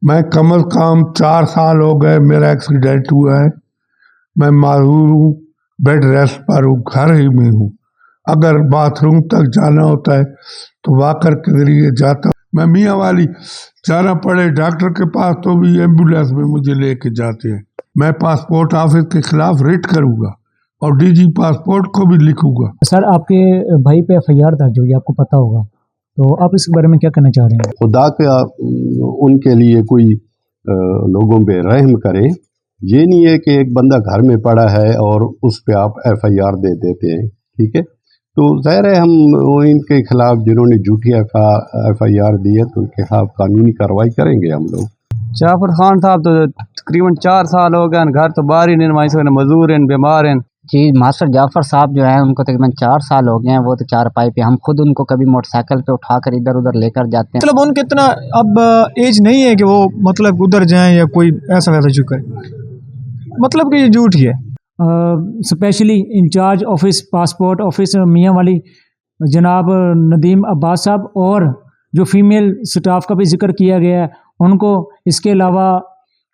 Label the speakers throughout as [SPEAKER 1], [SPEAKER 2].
[SPEAKER 1] میں کم از کم 4 سال ہو گئے میرا ایکسیڈنٹ ہوا ہے. میں معذور ہوں, بیڈ ریسٹ پر ہوں, گھر ہی میں ہوں. اگر باتھ روم تک جانا ہوتا ہے تو واکر کے ذریعے جاتا ہوں. میں میاں والی جانا پڑے ڈاکٹر کے پاس تو بھی ایمبولینس میں مجھے لے کے جاتے ہیں. میں پاسپورٹ آفس کے خلاف ریٹ کروں گا اور ڈی جی پاسپورٹ کو بھی لکھوں گا.
[SPEAKER 2] سر آپ کے بھائی پہ ایف آئی آر درج ہوئی, آپ کو پتہ ہوگا, تو آپ اس کے بارے میں کیا کہنا چاہ رہے ہیں؟
[SPEAKER 3] خدا کا ان کے لیے کوئی لوگوں پہ رحم کرے. یہ نہیں ہے کہ ایک بندہ گھر میں پڑا ہے اور اس پہ آپ ایف آئی آر دے دیتے ہیں, ٹھیک ہے. تو ظاہر ہے ہم ان کے خلاف جنہوں نے جھوٹی ایف آئی آر دی ہے تو ان کے خلاف قانونی کارروائی کریں گے ہم لوگ.
[SPEAKER 4] جعفر خان صاحب تو تقریباً 4 سال ہو گئے, گھر تو باہر ہی نہیں نمائی سکتے, مزدور ہیں, بیمار ہیں.
[SPEAKER 5] جی ماسٹر جعفر صاحب جو ہیں ان کو تقریباً 4 سال ہو گئے ہیں, وہ تو چارپائی پہ, ہم خود ان کو کبھی موٹر سائیکل پہ اٹھا کر ادھر ادھر لے کر جاتے ہیں.
[SPEAKER 2] مطلب ان کے اتنا اب ایج نہیں ہے کہ وہ مطلب ادھر جائیں یا کوئی ایسا ویسا چکا ہے, مطلب کہ یہ جھوٹ ہی ہے. Specially incharge office passport office میاں والی جناب ندیم عباس صاحب, اور جو فیمیل سٹاف کا بھی ذکر کیا گیا ہے ان کو, اس کے علاوہ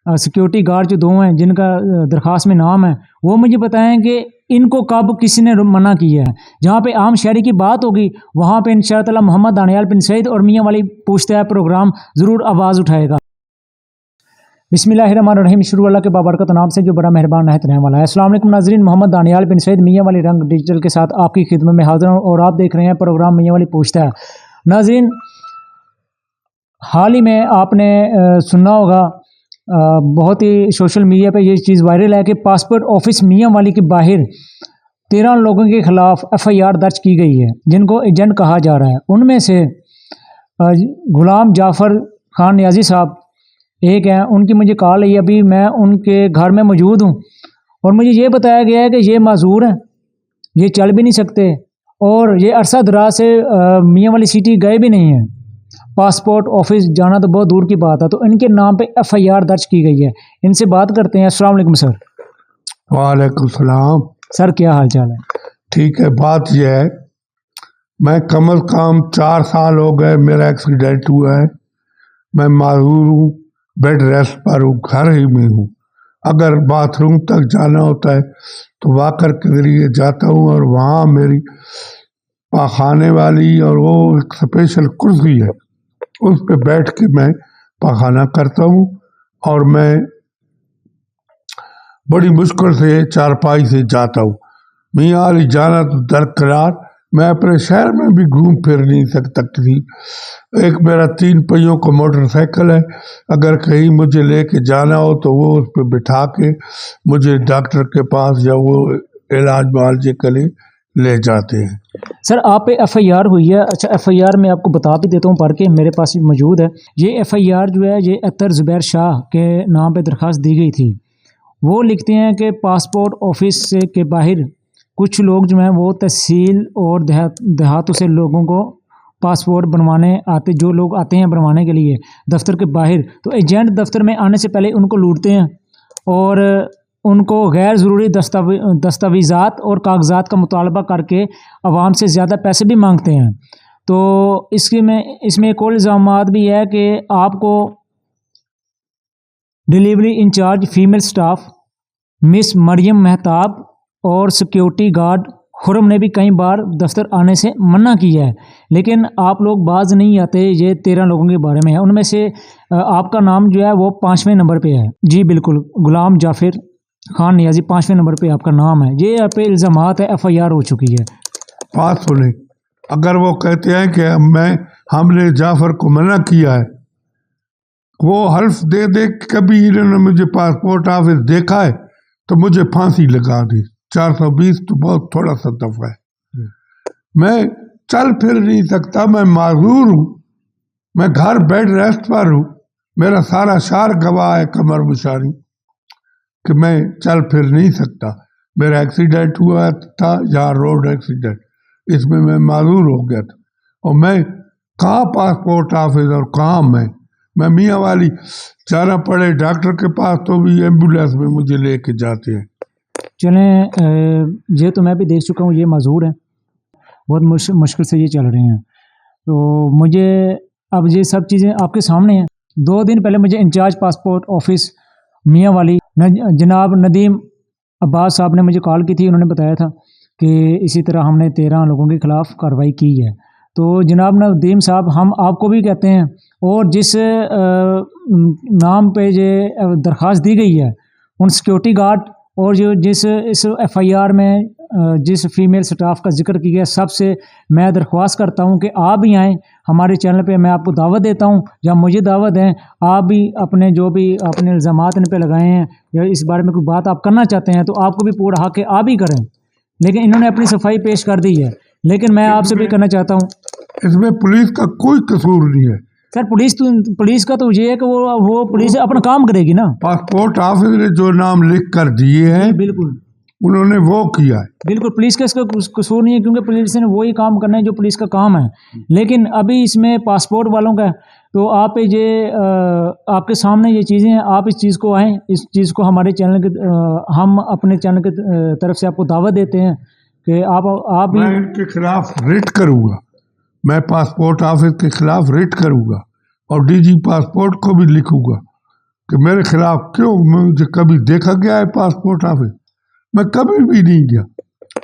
[SPEAKER 2] سیکیورٹی گارڈ جو 2 ہیں جن کا درخواست میں نام ہے, وہ مجھے بتائیں کہ ان کو کب کسی نے منع کیا ہے. جہاں پہ عام شہری کی بات ہوگی وہاں پہ انشاءاللہ محمد دانیال بن سعید اور میاں والی پوچھتا ہے پروگرام ضرور آواز اٹھائے گا. بسم اللہ الرحمن الرحیم, شروع اللہ کے بابرکت نام سے جو بڑا مہربان نہایت رحم والا ہے. السلام علیکم ناظرین, محمد دانیال بن سعید میاں والی رنگ ڈیجیٹل کے ساتھ آپ کی خدمت میں حاضر ہوں اور آپ دیکھ رہے ہیں پروگرام میاں والی پوچھتا ہے. ناظرین, حال ہی میں آپ نے سنا ہوگا, بہت ہی سوشل میڈیا پہ یہ چیز وائرل ہے کہ پاسپورٹ آفس میاں والی کے باہر 13 لوگوں کے خلاف ایف آئی آر درج کی گئی ہے جن کو ایجنٹ کہا جا رہا ہے. ان میں سے غلام جعفر خان نیازی صاحب ایک ہیں. ان کی مجھے کال آئی, ابھی میں ان کے گھر میں موجود ہوں اور مجھے یہ بتایا گیا ہے کہ یہ معذور ہیں, یہ چل بھی نہیں سکتے اور یہ عرصہ دراز سے میاں والی سٹی گئے بھی نہیں ہیں. پاسپورٹ آفس جانا تو بہت دور کی بات ہے, تو ان کے نام پہ ایف آئی آر درج کی گئی ہے. ان سے بات کرتے ہیں. السلام علیکم سر.
[SPEAKER 1] وعلیکم السلام.
[SPEAKER 2] سر کیا حال چال ہے؟
[SPEAKER 1] ٹھیک ہے. بات یہ ہے, میں کم از کم 4 سال ہو گئے میرا ایکسیڈنٹ ہوا ہے. میں معذور ہوں, بیڈ ریسٹ پر ہوں, گھر ہی میں ہوں. اگر باتھ روم تک جانا ہوتا ہے تو واکر کے ذریعے جاتا ہوں اور وہاں میری پاخانے والی اور وہ ایک اسپیشل کرسی ہے, اس پہ بیٹھ کے میں پاخانہ کرتا ہوں اور میں بڑی مشکل سے چارپائی سے جاتا ہوں. میاں والی جانا تو درکنار, میں اپنے شہر میں بھی گھوم پھر نہیں سکتا کسی. ایک میرا 3 پہیوں کا موٹر سائیکل ہے, اگر کہیں مجھے لے کے جانا ہو تو وہ اس پہ بٹھا کے مجھے ڈاکٹر کے پاس یا وہ علاج معالجے کے لیے لے جاتے ہیں.
[SPEAKER 2] سر آپ پہ ایف آئی آر ہوئی ہے. اچھا, ایف آئی آر میں آپ کو بتا بھی دیتا ہوں پڑھ کے, میرے پاس موجود ہے. یہ ایف آئی آر جو ہے یہ عطر زبیر شاہ کے نام پہ درخواست دی گئی تھی. وہ لکھتے ہیں کہ پاسپورٹ آفس کے باہر کچھ لوگ جو ہیں وہ تحصیل اور دیہاتوں سے لوگوں کو پاسپورٹ بنوانے آتے, جو لوگ آتے ہیں بنوانے کے لیے دفتر کے باہر, تو ایجنٹ دفتر میں آنے سے پہلے ان کو لوٹتے ہیں اور ان کو غیر ضروری دستاویزات اور کاغذات کا مطالبہ کر کے عوام سے زیادہ پیسے بھی مانگتے ہیں. تو اس میں ایک اور الزامات بھی ہے کہ آپ کو ڈیلیوری انچارج فیمیل سٹاف مس مریم مہتاب اور سیکیورٹی گارڈ خرم نے بھی کئی بار دفتر آنے سے منع کیا ہے, لیکن آپ لوگ باز نہیں آتے. یہ 13 لوگوں کے بارے میں ہے, ان میں سے آپ کا نام جو ہے وہ 5ویں نمبر پہ ہے. جی بالکل, غلام جعفر خان نیازی 5ویں نمبر پہ آپ کا نام ہے. یہ آپ پہ الزامات ہے, ایف آئی آر ہو چکی ہے.
[SPEAKER 1] بات سنیں, اگر وہ کہتے ہیں کہ ہم نے جعفر کو منع کیا ہے, وہ حلف دے دے کبھی انہوں نے مجھے پاسپورٹ آفس دیکھا ہے تو مجھے پھانسی لگا دی. 420 تو بہت تھوڑا سا دفعہ ہے. میں چل پھر نہیں سکتا, میں معذور ہوں, میں گھر بیڈ ریسٹ پر ہوں. میرا سارا شہر گواہ ہے کمر مشاری کہ میں چل پھر نہیں سکتا. میرا ایکسیڈنٹ ہوا تھا یہاں روڈ ایکسیڈنٹ, اس میں معذور ہو گیا تھا. اور میں کہاں پاسپورٹ آفس اور کہاں میں میاں والی جانا پڑے ڈاکٹر کے پاس تو بھی ایمبولینس میں مجھے لے کے جاتے ہیں.
[SPEAKER 2] چلیں, یہ تو میں بھی دیکھ چکا ہوں, یہ معذور ہیں, بہت مشکل سے یہ چل رہے ہیں. تو مجھے اب یہ سب چیزیں آپ کے سامنے ہیں, 2 दिन पहले मुझे इंचार्ज पासपोर्ट ऑफिस मियाँ वाली जनाब नदीम अब्बास साहब ने मुझे कॉल की थी। उन्होंने बताया था कि इसी तरह हमने 13 लोगों के ख़िलाफ़ कार्रवाई की है। तो जनाब नदीम साहब, हम आपको भी कहते हैं, और जिस नाम पे ये दरख्वास्त दी गई है उन सिक्योरिटी गार्ड और जो जिस इस FIR में जिस फीमेल स्टाफ का जिक्र किया गया, सबसे मैं दरख्वास्त करता हूं कि आप भी आएँ हमारे चैनल पे। मैं आपको दावत देता हूं, या मुझे दावत दें, आप भी अपने जो भी अपने इल्ज़ामात इन पे लगाए हैं या इस बारे में कोई बात आप करना चाहते हैं तो आपको भी पूरा हक है, आप ही करें। लेकिन इन्होंने अपनी सफाई पेश कर दी है। लेकिन मैं आपसे भी करना चाहता हूँ,
[SPEAKER 1] इसमें पुलिस का कोई कसूर नहीं है।
[SPEAKER 2] सर पुलिस का तो ये है कि वो पुलिस अपना काम करेगी ना।
[SPEAKER 1] पासपोर्ट ऑफिस ने जो नाम लिख कर दिए हैं
[SPEAKER 2] बिल्कुल
[SPEAKER 1] उन्होंने वो किया है।
[SPEAKER 2] बिल्कुल, पुलिस का इसका कसूर नहीं है, क्योंकि पुलिस ने वही काम करना है जो पुलिस का काम है। लेकिन अभी इसमें पासपोर्ट वालों का, तो आप ये आपके सामने ये चीज़ें हैं, आप इस चीज़ को आएँ, इस चीज़ को हमारे चैनल के हम अपने चैनल की तरफ से आपको दावत देते हैं कि आप
[SPEAKER 1] मैं इनके खिलाफ रिट करूँगा, मैं पासपोर्ट ऑफिस के खिलाफ रिट करूँगा और DG पासपोर्ट को भी लिखूँगा कि मेरे खिलाफ क्यों, मुझे कभी देखा गया है पासपोर्ट ऑफिस? मैं कभी भी नहीं गया,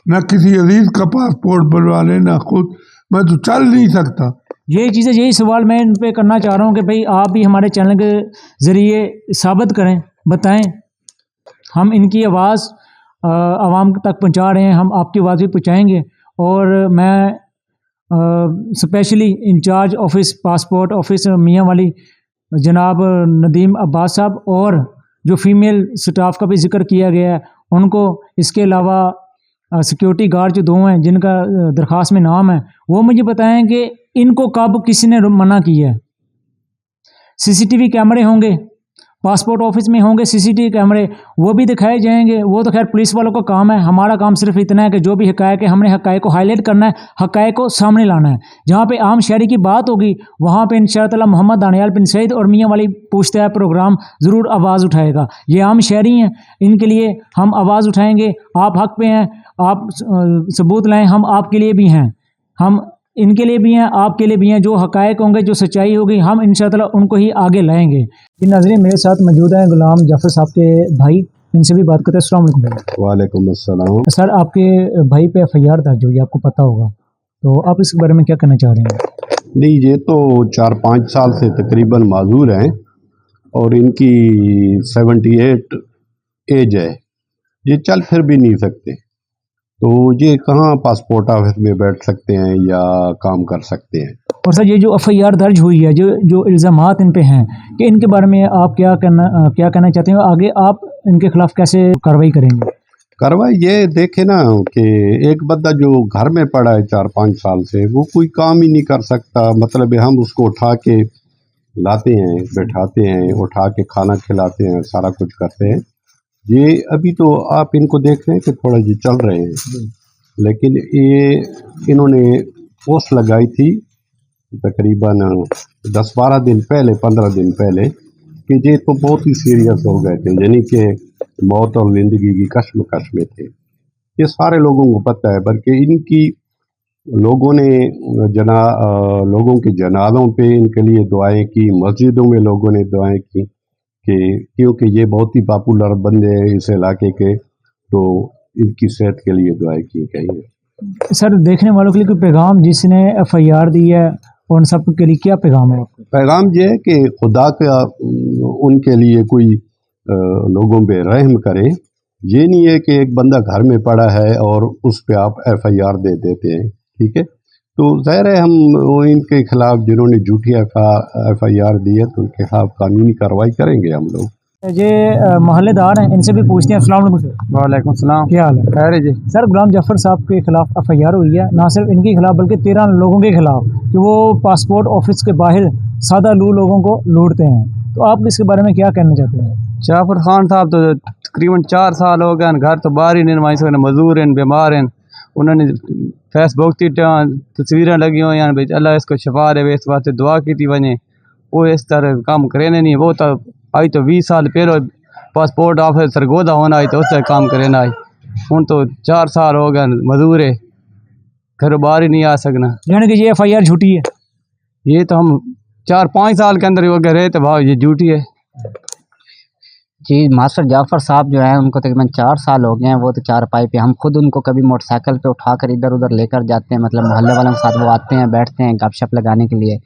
[SPEAKER 1] ना किसी अजीज का पासपोर्ट बनवाने, ना खुद, मैं तो चल नहीं सकता।
[SPEAKER 2] यही चीज़ें, यही सवाल मैं इन पे करना चाह रहा हूँ कि भाई आप भी हमारे चैनल के ज़रिए साबित करें, बताएं। हम इनकी आवाज़ आवाम तक पहुँचा रहे हैं, हम आपकी आवाज़ भी पहुँचाएँगे। और मैं specially incharge office passport office मियाँ वाली जनाब नदीम अब्बास साहब और जो फीमेल स्टाफ का भी जिक्र किया गया है उनको, इसके अलावा सिक्योरिटी गार्ड जो 2 हैं जिनका दरख्वास्त में नाम है, वो मुझे बताएं कि इनको कब किसी ने मना किया है। CCTV कैमरे होंगे, पासपोर्ट ऑफिस में होंगे CCTV कैमरे, वो भी दिखाए जाएंगे। वो तो खैर पुलिस वालों का काम है, हमारा काम सिर्फ इतना है कि जो भी हक़ायक़ है हमने हक़ायक़ को हाईलाइट करना है, हक़ायक़ को सामने लाना है। जहाँ पे आम शहरी की बात होगी वहाँ पे इंशाअल्लाह मोहम्मद दानियाल बिन सईद और मियाँ वाली पूछते हैं प्रोग्राम ज़रूर आवाज़ उठाएगा। ये आम शहरी हैं, इनके लिए हम आवाज़ उठाएँगे। आप हक़ पे हैं, आप सबूत लाएँ, हम आपके लिए भी हैं, हम इनके लिए भी हैं, आपके लिए भी हैं। जो हक़ायक़ होंगे, जो सच्चाई होगी, हम इंशाअल्लाह उनको ही आगे लाएंगे। जी नाज़रीन, मेरे साथ मौजूद हैं गुलाम जाफ़र साहब के भाई, इनसे भी बात करते हैं। अस्सलाम वालेकुम भाई।
[SPEAKER 3] वालेकुम अस्सलाम।
[SPEAKER 2] सर, आपके भाई पे FIR दर्ज हुई, आपको पता होगा, तो आप इसके बारे में क्या कहना चाह रहे हैं?
[SPEAKER 3] नहीं, ये तो 4-5 साल से तकरीबन माजूर हैं और इनकी 78 एज है, ये चल फिर भी नहीं सकते, तो ये कहाँ पासपोर्ट ऑफिस में बैठ सकते हैं या काम कर सकते हैं।
[SPEAKER 2] और सर, ये जो FIR दर्ज हुई है, जो इल्ज़ामात इन पे हैं, कि इनके बारे में आप क्या कहना चाहते हैं? आगे आप इनके खिलाफ कैसे कार्रवाई करेंगे?
[SPEAKER 3] कार्रवाई ये देखे ना कि एक बंदा जो घर में पड़ा है 4-5 साल से, वो कोई काम ही नहीं कर सकता। मतलब हम उसको उठा के लाते हैं, बैठाते हैं, उठा के खाना खिलाते हैं, सारा कुछ करते हैं। ये अभी तो आप इनको देख रहे हैं कि थोड़ा ये चल रहे हैं, लेकिन ये इन्होंने पोस्ट लगाई थी तकरीबन 10-12 दिन पहले, 15 दिन पहले, कि ये तो बहुत ही सीरियस हो गए थे, यानी कि मौत और ज़िंदगी की कश्मकश में थे। ये सारे लोगों को पता है, बल्कि इनकी लोगों ने लोगों के जनाज़ों पे इनके लिए दुआएं की, मस्जिदों में लोगों ने दुआएं की, कि क्योंकि ये बहुत ही पॉपुलर बंदे हैं इस इलाके के, तो इनकी सेहत के लिए दुआएं की गई है।
[SPEAKER 2] सर, देखने वालों के लिए कोई पैगाम, जिसने FIR दी है उन सब के लिए क्या पैगाम है आपका?
[SPEAKER 3] पैगाम ये है कि खुदा का उनके लिए कोई लोगों पे रहम करे। ये नहीं है कि एक बंदा घर में पड़ा है और उस पे आप FIR दे देते हैं, ठीक है। तो ज़ाहिर है हम इनके खिलाफ जिन्होंने झूठी FIR दी है तो उनके खिलाफ कानूनी कार्रवाई करेंगे हम लोग।
[SPEAKER 2] ये मोहल्लेदार हैं, इनसे भी पूछते हैं। अस्सलाम वालेकुम सर।
[SPEAKER 4] वालेकुम सलाम।
[SPEAKER 2] क्या हाल है?
[SPEAKER 4] खैर जी।
[SPEAKER 2] सर, गुलाम जाफ़र साहब के खिलाफ FIR हुई है, ना सिर्फ इनके खिलाफ बल्कि 13 लोगों के खिलाफ, कि वो पासपोर्ट ऑफिस के बाहर सादा लोगों को लूटते हैं। तो आप इसके बारे में क्या कहना चाहते हैं?
[SPEAKER 4] जाफर खान साहब तो तकरीबन 4 साल हो गए, घर तो बाहर ही नहीं नमाई सकते, मजदूर हैं, बीमार हैं। उन्होंने फेसबुक की तस्वीरें लगी हुई हैं, भाई अल्लाह इसको शफा दे, इस वास्ते दुआ की थी वने, वो इस तरह काम करे नहीं। वो तो आई तो 20 साल पहले पासपोर्ट ऑफिस सरगोदा होना आई तो उससे काम करे ना आई, हूँ तो 4 साल हो गए मजदूर है, घर बाहर ही नहीं आ सकना।
[SPEAKER 2] यानी कि ये FIR झूठी है?
[SPEAKER 4] ये तो हम 4-5 साल के अंदर वो अगर है तो भाव ये झूठी है।
[SPEAKER 5] जी मास्टर जाफ़र साहब जो हैं उनको तकरीबन 4 साल हो गए हैं, वो तो चारपाई पे हम खुद उनको कभी मोटरसाइकिल पे उठाकर इधर उधर लेकर जाते हैं, मतलब मोहल्ले वालों के साथ वो आते हैं, बैठते हैं गपशप लगाने के लिए।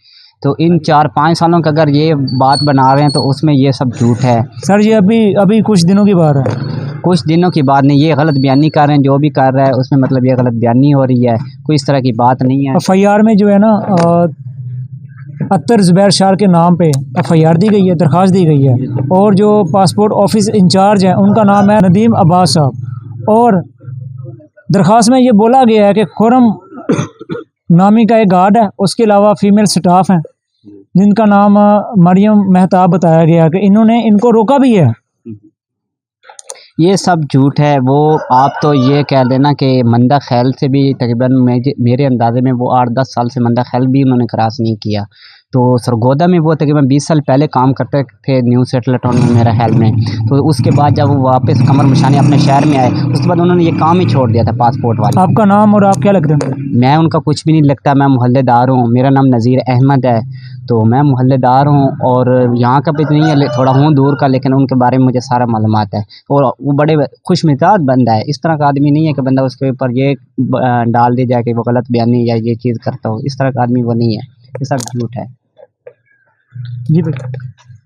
[SPEAKER 5] तो इन 4-5 सालों का अगर ये बात बना रहे हैं तो उसमें ये सब झूठ है।
[SPEAKER 2] सर ये अभी कुछ दिनों की बात है,
[SPEAKER 5] कुछ दिनों की बात नहीं, ये गलत बयानी कर रहे हैं, जो भी कर रहा है उसमें मतलब ये गलत बयानी हो रही है, कोई इस तरह की बात नहीं है।
[SPEAKER 2] FIR में जो है ना अत्तर ज़ुबैर शार के नाम पे FIR दी गई है, दरख्वास्त दी गई है, और जो पासपोर्ट ऑफिस इंचार्ज है उनका नाम है नदीम अब्बास साहब, और दरख्वास्त में ये बोला गया है कि खुरम नामी का एक गार्ड है, उसके अलावा फीमेल स्टाफ हैं जिनका नाम मरियम मेहताब बताया गया कि इन्होंने इनको रोका भी है।
[SPEAKER 5] ये सब झूठ है। वो आप तो ये कह देना कि मंदा खैल से भी तकरीबन मेरे अंदाजे में वो 8-10 साल से मंदा खैल भी उन्होंने क्रॉस नहीं किया। तो सरगोदा में वो तकरीबन 20 साल पहले काम करते थे न्यू सेटल टाउन में मेरा ख्याल में। तो उसके बाद जब वो वापस कमर मशानी अपने शहर में आए उसके बाद उन्होंने ये काम ही छोड़ दिया था पासपोर्ट वाला।
[SPEAKER 2] आपका नाम और आप क्या लगते हैं?
[SPEAKER 5] मैं उनका कुछ भी नहीं लगता, मैं मोहल्लेदार हूँ, मेरा नाम नज़ीर अहमद है, तो मैं मोहल्लेदार हूँ और यहाँ का भी नहीं है, थोड़ा हूँ दूर का, लेकिन उनके बारे में मुझे सारा मालूमात है। और वो बड़े खुश मिजाज बंदा है, इस तरह का आदमी नहीं है कि बंदा उसके ऊपर ये डाल दी जाए कि वो गलत बयानी या ये चीज़ करता हो, इस तरह का आदमी वो नहीं है, ये सब झूठ है।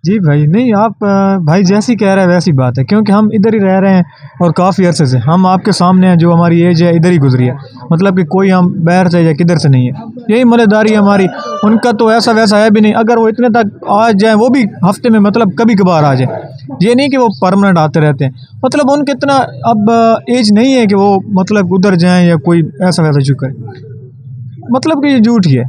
[SPEAKER 2] जी भाई नहीं, आप भाई जैसी कह रहे हैं वैसी बात है, क्योंकि हम इधर ही रह रहे हैं और काफ़ी अरसे से हम आपके सामने हैं, जो हमारी एज है इधर ही गुजरी है, मतलब कि कोई हम बाहर से या किधर से नहीं है, यही मलेदारी हमारी। उनका तो ऐसा वैसा है भी नहीं, अगर वो इतने तक आ जाए वो भी हफ्ते में मतलब कभी कभार आ जाए, ये नहीं कि वो परमानेंट आते रहते हैं। मतलब उनके इतना अब एज नहीं है कि वो मतलब उधर जाएँ या कोई ऐसा वैसा चुका है, मतलब कि ये झूठ ही है।